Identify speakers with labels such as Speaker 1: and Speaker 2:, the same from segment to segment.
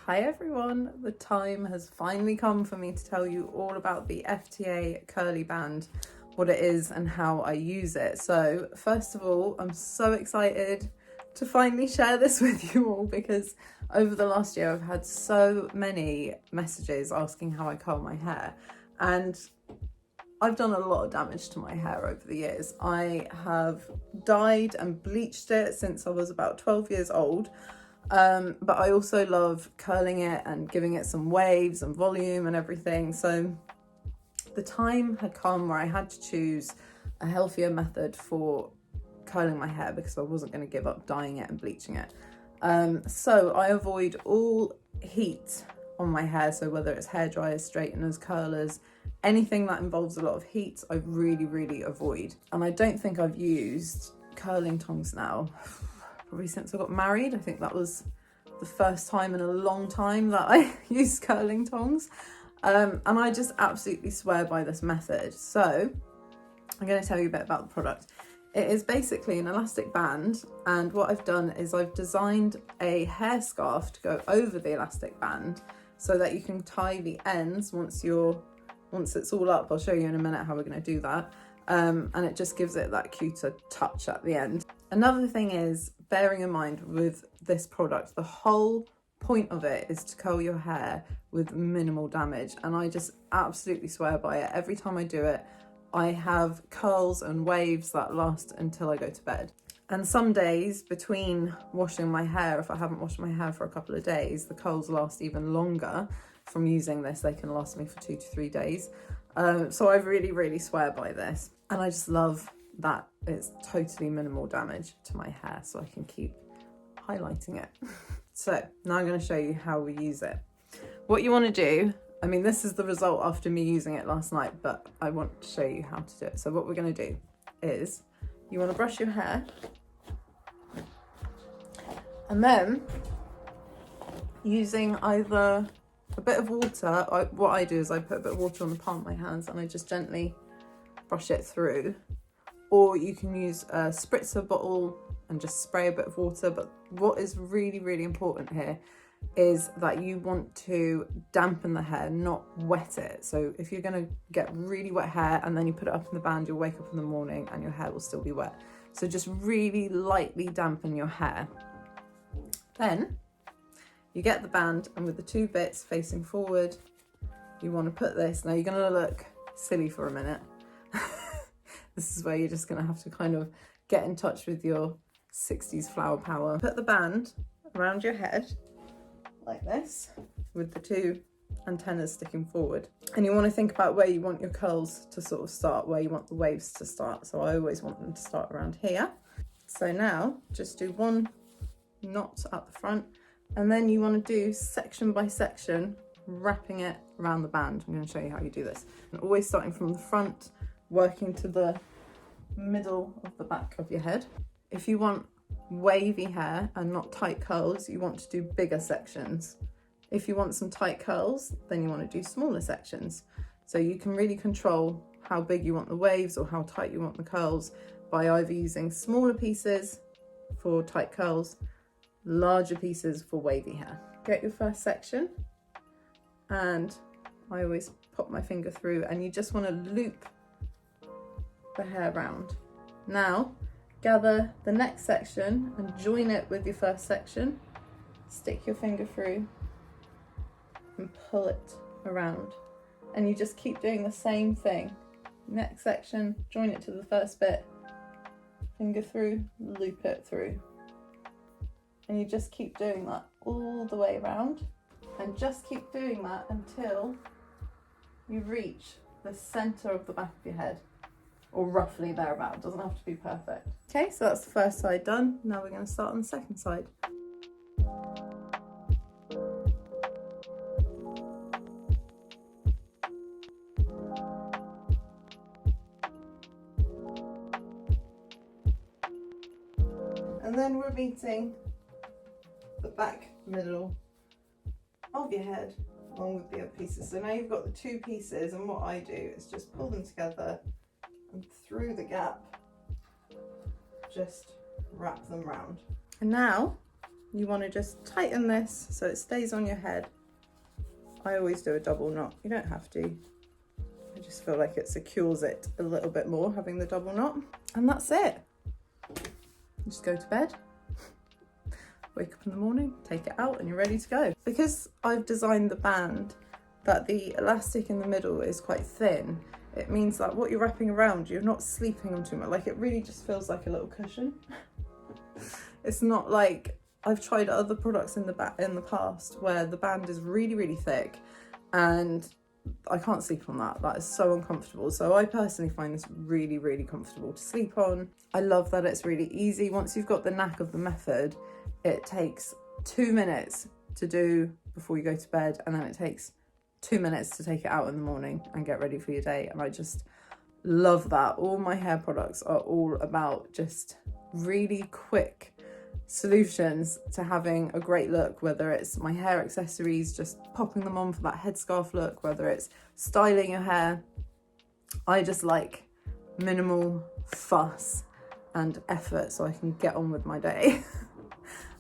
Speaker 1: Hi everyone, the time has finally come for me to tell you all about the FTA curly band, what it is and how I use it. So first of all, I'm so excited to finally share this with you all because over the last year I've had so many messages asking how I curl my hair, and I've done a lot of damage to my hair over the years. I have dyed and bleached it since I was about 12 years old. But I also love curling it and giving it some waves and volume and everything. So the time had come where I had to choose a healthier method for curling my hair because I wasn't going to give up dyeing it and bleaching it. So I avoid all heat on my hair. So whether it's hair dryers, straighteners, curlers, anything that involves a lot of heat, I really avoid. And I don't think I've used curling tongs now probably since I got married. I think that was the first time in a long time that I used curling tongs. And I just absolutely swear by this method. So I'm going to tell you a bit about the product. It is basically an elastic band, and what I've done is I've designed a hair scarf to go over the elastic band so that you can tie the ends once it's all up. I'll show you in a minute how we're going to do that. And it just gives it that cuter touch at the end. Another thing is, bearing in mind with this product, the whole point of it is to curl your hair with minimal damage, and I just absolutely swear by it. Every time I do it, I have curls and waves that last until I go to bed. And some days between washing my hair, if I haven't washed my hair for a couple of days, the curls last even longer from using this. They can last me for 2 to 3 days. So I really swear by this, and I just love that it's totally minimal damage to my hair, so I can keep highlighting it. So now I'm going to show you how we use it. What you want to do, I mean, this is the result after me using it last night, but I want to show you how to do it. So what we're going to do is you want to brush your hair, and then using either a bit of water, what I do is I put a bit of water on the palm of my hands and I just gently brush it through, or you can use a spritzer bottle and just spray a bit of water. But what is really important here is that you want to dampen the hair, not wet it. So if you're going to get really wet hair and then you put it up in the band, you'll wake up in the morning and your hair will still be wet. So just really lightly dampen your hair. Then you get the band, and with the 2 bits facing forward, you want to put this. Now you're going to look silly for a minute. This is where you're just going to have to kind of get in touch with your 60s flower power. Put the band around your head like this with the 2 antennas sticking forward. And you want to think about where you want your curls to sort of start, where you want the waves to start. So I always want them to start around here. So now just do 1 knot at the front, and then you want to do section by section, wrapping it around the band. I'm going to show you how you do this. And always starting from the front, working to the middle of the back of your head. If you want wavy hair and not tight curls, you want to do bigger sections. If you want some tight curls, then you want to do smaller sections. So you can really control how big you want the waves or how tight you want the curls by either using smaller pieces for tight curls, larger pieces for wavy hair. Get your first section, and I always pop my finger through, and you just want to loop the hair round. Now gather the next section and join it with your first section. Stick your finger through and pull it around, and you just keep doing the same thing. Next section, join it to the first bit, finger through, loop it through. And you just keep doing that all the way around, and just keep doing that until you reach the center of the back of your head, or roughly thereabout. It doesn't have to be perfect. Okay, so that's the first side done. Now we're going to start on the second side. And then we're meeting the back middle of your head along with the other pieces. So now you've got the 2 pieces, and what I do is just pull them together and through the gap, just wrap them round. And now you want to just tighten this so it stays on your head. I always do a double knot. You don't have to. I just feel like it secures it a little bit more having the double knot. And that's it. Just go to bed, wake up in the morning, take it out, and you're ready to go. Because I've designed the band that the elastic in the middle is quite thin, it means that what you're wrapping around, you're not sleeping on too much. Like, it really just feels like a little cushion. It's not like I've tried other products in the past where the band is really, really thick and I can't sleep on that. That is so uncomfortable. So I personally find this really, really comfortable to sleep on. I love that it's really easy. Once you've got the knack of the method, it takes 2 minutes to do before you go to bed, and then it takes 2 minutes to take it out in the morning and get ready for your day. And I just love that. All my hair products are all about just really quick solutions to having a great look, whether it's my hair accessories, just popping them on for that headscarf look, whether it's styling your hair. I just like minimal fuss and effort so I can get on with my day.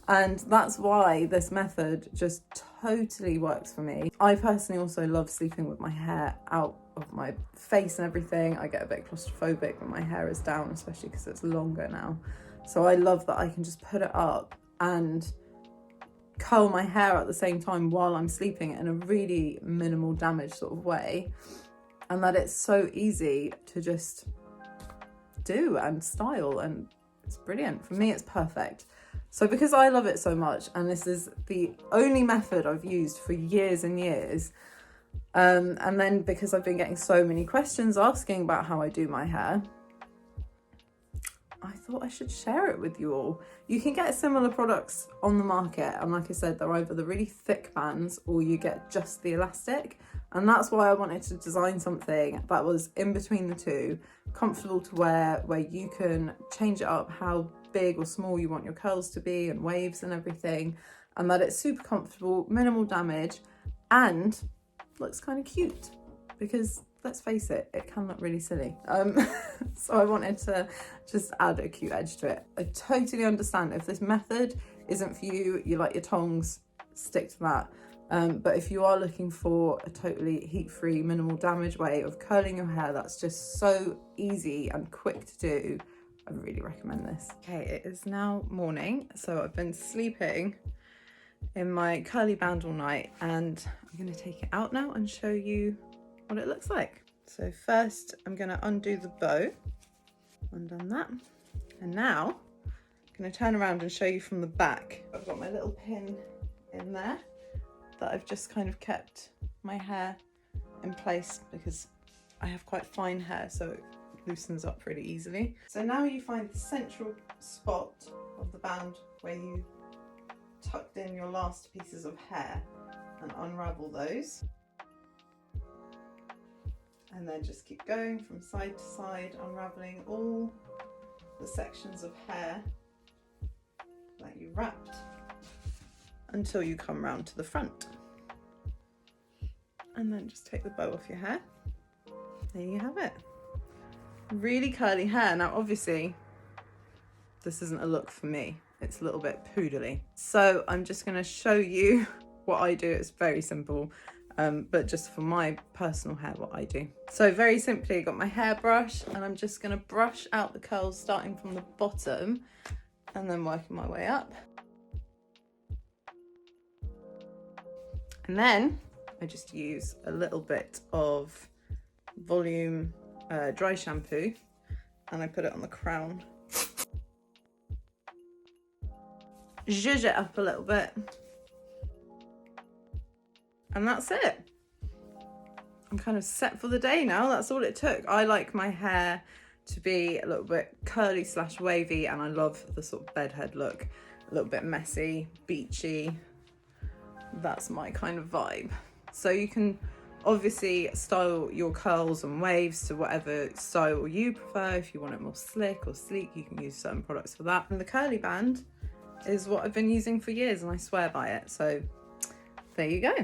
Speaker 1: And that's why this method just totally works for me. I personally also love sleeping with my hair out of my face and everything. I get a bit claustrophobic when my hair is down, especially because it's longer now. So I love that I can just put it up and curl my hair at the same time while I'm sleeping in a really minimal damage sort of way. And that it's so easy to just do and style, and it's brilliant. For me, it's perfect. So because I love it so much, and this is the only method I've used for years and years, and then because I've been getting so many questions asking about how I do my hair, I thought I should share it with you all. You can get similar products on the market, and like I said, they're either the really thick bands or you get just the elastic. And that's why I wanted to design something that was in between the two, comfortable to wear, where you can change it up how big or small you want your curls to be and waves and everything, and that it's super comfortable, minimal damage, and looks kind of cute, because let's face it, it can look really silly. So I wanted to just add a cute edge to it. I totally understand if this method isn't for you, you like your tongs, stick to that. But if you are looking for a totally heat-free, minimal damage way of curling your hair that's just so easy and quick to do, I really recommend this. Okay, it is now morning, so I've been sleeping in my curly band all night, and I'm going to take it out now and show you what it looks like. So first I'm going to undo the bow, undone that, and now I'm going to turn around and show you from the back. I've got my little pin in there that I've just kind of kept my hair in place because I have quite fine hair, so it loosens up pretty easily. So now you find the central spot of the band where you tucked in your last pieces of hair, and unravel those. And then just keep going from side to side, unraveling all the sections of hair that you wrapped until you come round to the front. And then just take the bow off your hair. There you have it. Really curly hair. Now obviously this isn't a look for me, it's a little bit poodly. So I'm just going to show you what I do. It's very simple. But just for my personal hair, what I do. So very simply, I got my hairbrush and I'm just going to brush out the curls starting from the bottom and then working my way up. And then I just use a little bit of volume dry shampoo and I put it on the crown. Zhuzh it up a little bit. And that's it. I'm kind of set for the day now. That's all it took. I like my hair to be a little bit curly / wavy, and I love the sort of bedhead look. A little bit messy, beachy. That's my kind of vibe. So you can obviously style your curls and waves to whatever style you prefer. If you want it more slick or sleek, you can use certain products for that. And the curly band is what I've been using for years and I swear by it. So there you go.